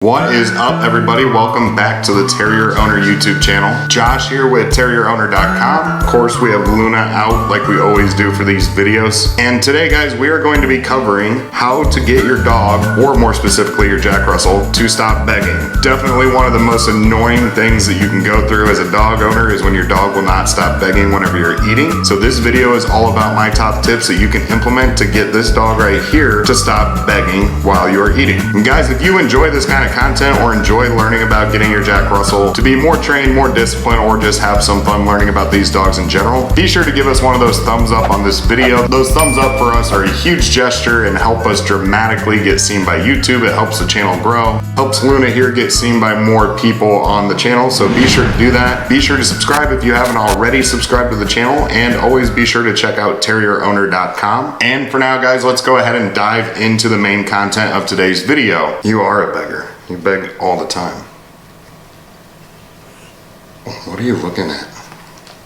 What is up, everybody? Welcome back to the Terrier Owner YouTube channel. Josh here with TerrierOwner.com. Of course, we have Luna out like we always do for these videos. And today, guys, we are going to be covering how to get your dog, or more specifically your Jack Russell, to stop begging. Definitely one of the most annoying things that you can go through as a dog owner is when your dog will not stop begging whenever you're eating. So this video is all about my top tips that you can implement to get this dog right here to stop begging while you're eating. And guys, if you enjoy this kind of content or enjoy learning about getting your Jack Russell to be more trained, more disciplined, or just have some fun learning about these dogs in general, be sure to give us one of those thumbs up on this video. Those thumbs up for us are a huge gesture and help us dramatically get seen by YouTube. It helps the channel grow, helps Luna here get seen by more people on the channel, so be sure to do that. Be sure to subscribe if you haven't already subscribed to the channel, and always be sure to check out TerrierOwner.com. And for now, guys, let's go ahead and dive into the main content of today's video. You are a beggar. You beg all the time. What are you looking at?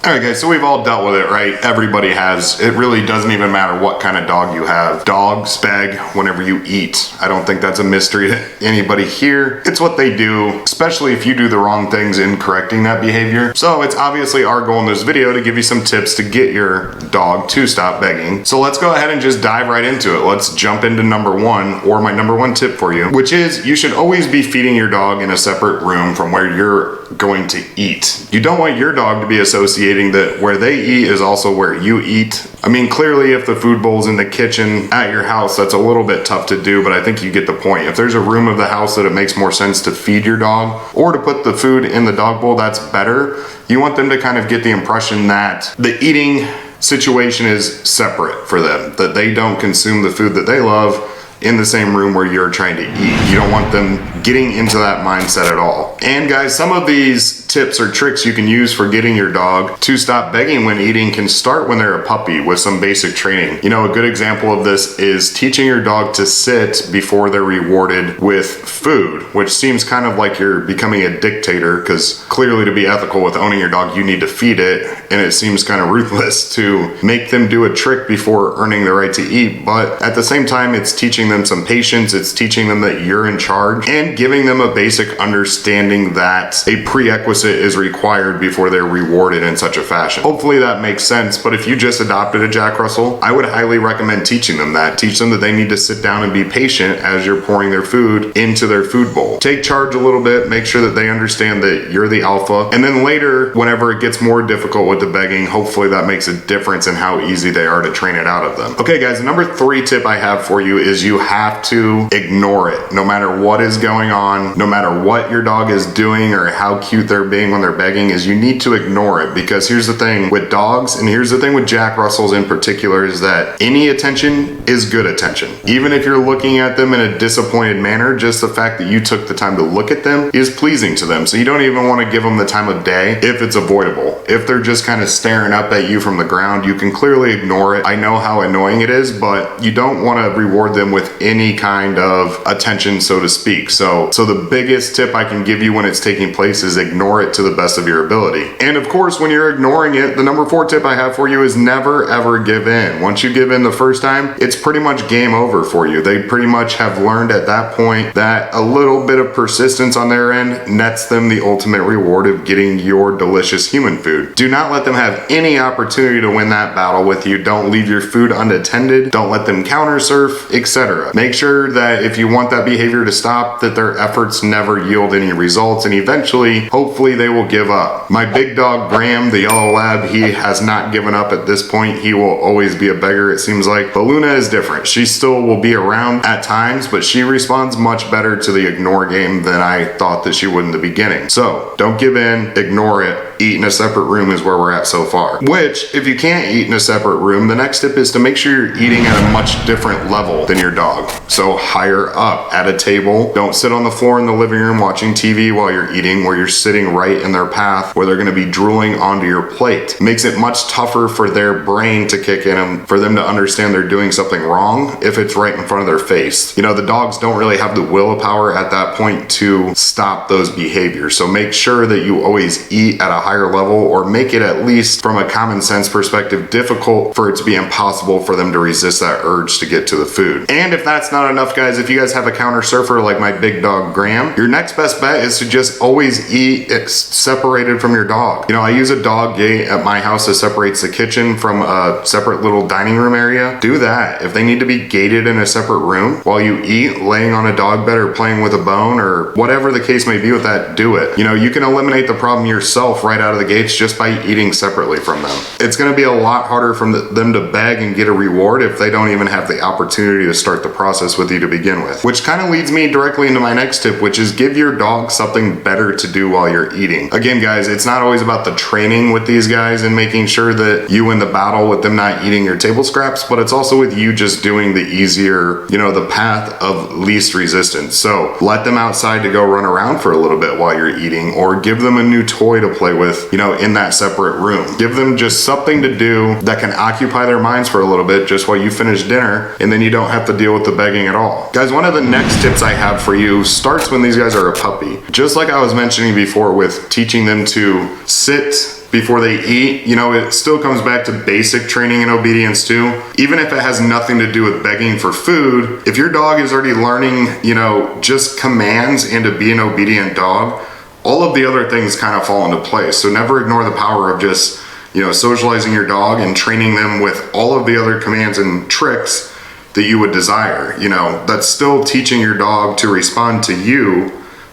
Alright guys, so we've all dealt with it, right? Everybody has. It really doesn't even matter what kind of dog you have. Dogs beg whenever you eat. I don't think that's a mystery to anybody here. It's what they do, especially if you do the wrong things in correcting that behavior. So it's obviously our goal in this video to give you some tips to get your dog to stop begging. So let's go ahead and just dive right into it. Let's jump into number one, or my number one tip for you, which is you should always be feeding your dog in a separate room from where you're going to eat. You don't want your dog to be associated that where they eat is also where you eat. I mean, clearly if the food bowl's in the kitchen at your house, that's a little bit tough to do, but I think you get the point. If there's a room of the house that it makes more sense to feed your dog or to put the food in the dog bowl, that's better. You want them to kind of get the impression that the eating situation is separate for them, that they don't consume the food that they love in the same room where you're trying to eat. You don't want them getting into that mindset at all. And guys, some of these tips or tricks you can use for getting your dog to stop begging when eating can start when they're a puppy with some basic training. You know, a good example of this is teaching your dog to sit before they're rewarded with food, which seems kind of like you're becoming a dictator, because clearly to be ethical with owning your dog, you need to feed it, and it seems kind of ruthless to make them do a trick before earning the right to eat. But at the same time, it's teaching them some patience, it's teaching them that you're in charge, and giving them a basic understanding that a prerequisite is required before they're rewarded in such a fashion. Hopefully that makes sense, but if you just adopted a Jack Russell, I would highly recommend teaching them that. Teach them that they need to sit down and be patient as you're pouring their food into their food bowl. Take charge a little bit, make sure that they understand that you're the alpha, and then later, whenever it gets more difficult with the begging, hopefully that makes a difference in how easy they are to train it out of them. Okay guys, the number 3 tip I have for you is you have to ignore it. No matter what is going on, no matter what your dog is doing or how cute they're being when they're begging, is you need to ignore it. Because here's the thing with dogs, and here's the thing with Jack Russells in particular, is that any attention is good attention. Even if you're looking at them in a disappointed manner, just the fact that you took the time to look at them is pleasing to them. So you don't even want to give them the time of day if it's avoidable. If they're just kind of staring up at you from the ground, you can clearly ignore it. I know how annoying it is, but you don't want to reward them with any kind of attention, so to speak. So the biggest tip I can give you when it's taking place is ignore it to the best of your ability. And of course, when you're ignoring it, the number 4 tip I have for you is never ever give in. Once you give in the first time, it's pretty much game over for you. They pretty much have learned at that point that a little bit of persistence on their end nets them the ultimate reward of getting your delicious human food. Do not let them have any opportunity to win that battle with you. Don't leave your food unattended. Don't let them counter surf, etc. Make sure that if you want that behavior to stop, that their efforts never yield any results, and eventually, hopefully, they will give up. My big dog Graham, the yellow lab, he has not given up at this point. He will always be a beggar, it seems like. But Luna is different. She still will be around at times, but she responds much better to the ignore game than I thought that she would in the beginning. So don't give in, ignore it. Eat in a separate room is where we're at so far. Which, if you can't eat in a separate room, the next tip is to make sure you're eating at a much different level than your dog. So higher up at a table. Don't sit on the floor in the living room watching TV while you're eating, where you're sitting right in their path, where they're going to be drooling onto your plate. It makes it much tougher for their brain to kick in and for them to understand they're doing something wrong if it's right in front of their face. You know, the dogs don't really have the willpower at that point to stop those behaviors. So make sure that you always eat at a higher higher level, or make it, at least from a common sense perspective, difficult for it to be impossible for them to resist that urge to get to the food. And if that's not enough, guys, if you guys have a counter surfer like my big dog Graham, your next best bet is to just always eat separated from your dog. You know, I use a dog gate at my house that separates the kitchen from a separate little dining room area. Do that. If they need to be gated in a separate room while you eat, laying on a dog bed or playing with a bone or whatever the case may be with that, do it. You know, you can eliminate the problem yourself right out of the gates just by eating separately from them. It's going to be a lot harder for them to beg and get a reward if they don't even have the opportunity to start the process with you to begin with. Which kind of leads me directly into my next tip, which is give your dog something better to do while you're eating. Again, guys, it's not always about the training with these guys and making sure that you win the battle with them not eating your table scraps, but it's also with you just doing the easier, you know, the path of least resistance. So let them outside to go run around for a little bit while you're eating, or give them a new toy to play with, you know, in that separate room. Give them just something to do that can occupy their minds for a little bit just while you finish dinner, and then you don't have to deal with the begging at all. Guys, one of the next tips I have for you starts when these guys are a puppy. Just like I was mentioning before with teaching them to sit before they eat, you know, it still comes back to basic training and obedience too. Even if it has nothing to do with begging for food, if your dog is already learning, you know, just commands and to be an obedient dog, all of the other things kind of fall into place. So never ignore the power of just, you know, socializing your dog and training them with all of the other commands and tricks that you would desire. You know, that's still teaching your dog to respond to you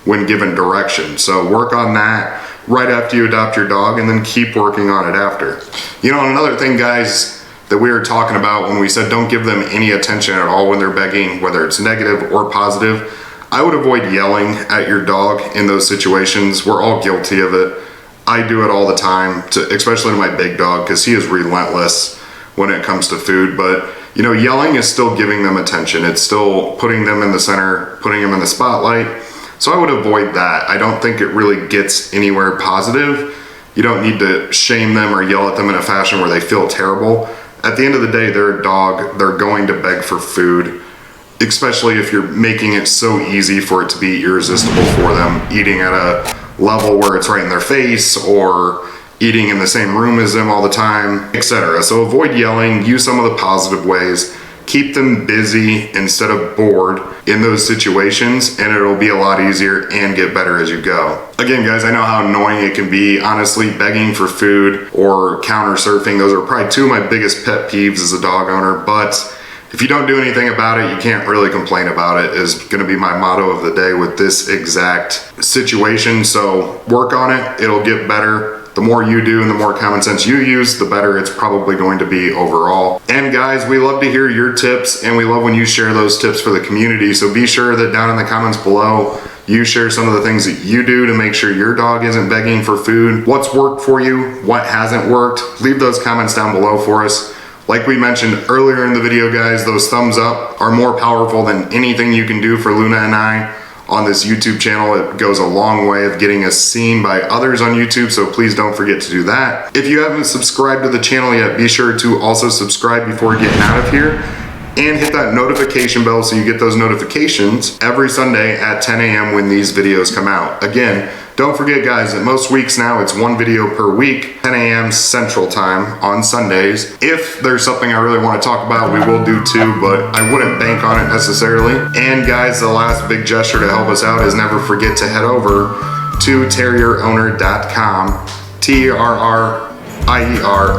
when given direction. So work on that right after you adopt your dog, and then keep working on it after. You know, another thing, guys, that we were talking about when we said don't give them any attention at all when they're begging, whether it's negative or positive, I would avoid yelling at your dog in those situations. We're all guilty of it. I do it all the time, especially to my big dog, because he is relentless when it comes to food. But you know, yelling is still giving them attention. It's still putting them in the center, putting them in the spotlight. So I would avoid that. I don't think it really gets anywhere positive. You don't need to shame them or yell at them in a fashion where they feel terrible. At the end of the day, they're a dog. They're going to beg for food, especially if you're making it so easy for it to be irresistible for them, eating at a level where it's right in their face, or eating in the same room as them all the time, etc. So avoid yelling, use some of the positive ways. Keep them busy instead of bored in those situations, and it'll be a lot easier and get better as you go. Again, guys, I know how annoying it can be. Honestly, begging for food or counter surfing, those are probably two of my biggest pet peeves as a dog owner, but if you don't do anything about it, you can't really complain about it, is gonna be my motto of the day with this exact situation. So work on it, it'll get better. The more you do and the more common sense you use, the better it's probably going to be overall. And guys, we love to hear your tips, and we love when you share those tips for the community. So be sure that down in the comments below, you share some of the things that you do to make sure your dog isn't begging for food. What's worked for you? What hasn't worked? Leave those comments down below for us. Like we mentioned earlier in the video, guys, those thumbs up are more powerful than anything you can do for Luna and I on this YouTube channel. It goes a long way of getting us seen by others on YouTube, so please don't forget to do that. If you haven't subscribed to the channel yet, be sure to also subscribe before getting out of here, and hit that notification bell so you get those notifications every Sunday at 10 a.m. when these videos come out. Again, don't forget, guys, that most weeks now it's one video per week, 10 a.m. Central Time on Sundays. If there's something I really want to talk about, we will do two, but I wouldn't bank on it necessarily. And guys, the last big gesture to help us out is never forget to head over to terrierowner.com, TRRIER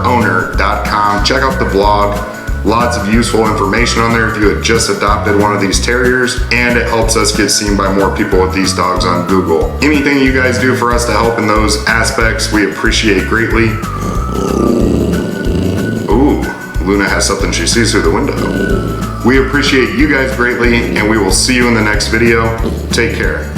owner.com. Check out the blog. Lots of useful information on there if you had just adopted one of these terriers, and it helps us get seen by more people with these dogs on Google. Anything you guys do for us to help in those aspects, we appreciate greatly. Ooh, Luna has something she sees through the window. We appreciate you guys greatly, and we will see you in the next video. Take care.